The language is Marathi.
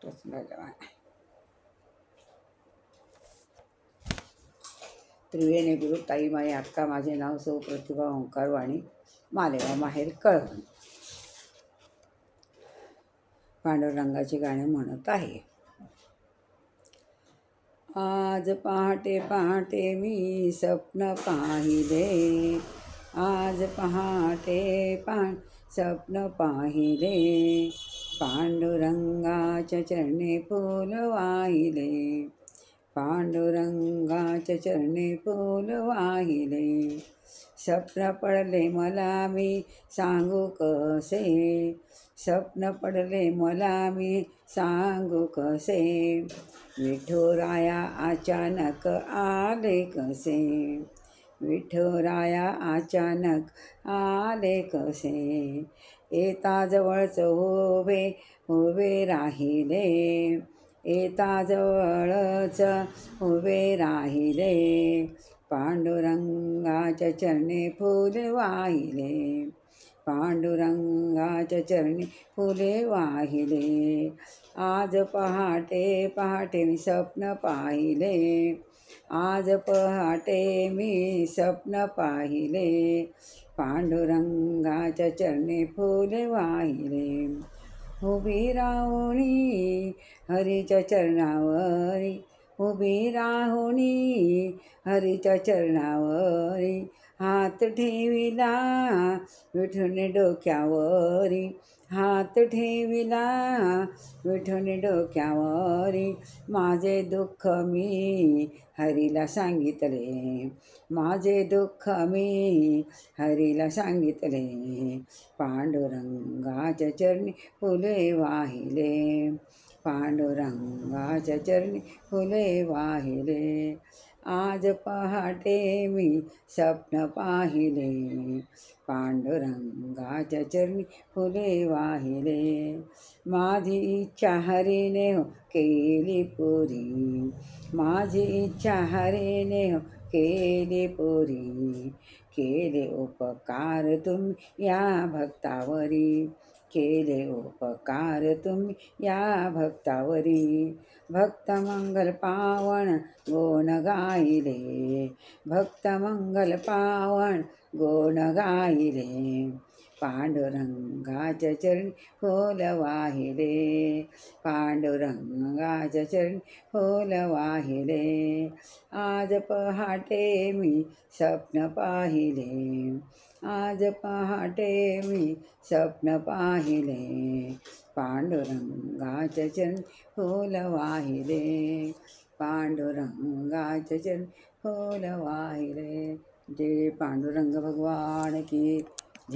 तोच राहिला. त्रिवेणी गुरु ताई माई अक्का माझे नाव सौ प्रतिभा ओंकारवाणी मालेगाव माहेर कळवण. पांडुरंगाची गाणे म्हणत आहे. आज पहाटे पहाटे मी स्वप्न पाहिले, आज पहाटे स्वप्न पाहिले, पांडुरंगाच्या चरणी फूल वाहिले, पांडुरंगाच्या चरणी फूल वाहिले. स्वप्न पडले मला मी सांगू कसे, स्वप्न पडले मला मी सांगू कसे, विठुराया अचानक आले कसे, विठुराया अचानक आले कसे. येता जवळच उभे उभे राहिले, येता जवळच उभे राहिले, पांडुरंगाच्या चरणी फुले वाहिले, पांडुरंगाच्या चरणी फुले वाहिले. आज पहाटे पहाटे मी स्वप्न पाहिले, आज पहाटे मी स्वप्न पाहिले, पांडुरंगाच्या चरणी फुले वाहिले. उभी राहुनी हरीच्या चरणावरी, उभी राहुनी हरीच्या चरणावरी, हात ठेविला विठुने डोक्यावरी, हात ठेविला विठुने डोक्यावरी. माझे दुःख मी हरीला सांगितले, माझे दुःख मी हरीला सांगितले, पांडुरंगाच्या चरणी फुले वाहिले, पांडुरंगाच्या चरणी फुले वाहिले. आज पहाटे मी स्वप्न पाहिले, पांडुरंगाच्या चरणी फुले वाहिले. माझी इच्छा हरीने हो केली पुरी, माझी इच्छा हरीने हो केली पुरी, केले उपकार तुम्ही या भक्तावरी, केले उपकार तुम्ही या भक्तावरी. भक्त मंगल पावन गुण गायले, भक्त मंगल पावन गुण गायले, पांडुरंगाच्या चरणी फूल वाहिले, पांडुरंगाच्या चरणी फूल वाहिले. आज पहाटे मी स्वप्न पाहिले, आज पहाटे मी स्वप्न पाहिले, पांडुरंगाच्या चरणी फूल वाहिले, पांडुरंगाच्या चरणी फूल वाहिले. जय पांडुरंग भगवान की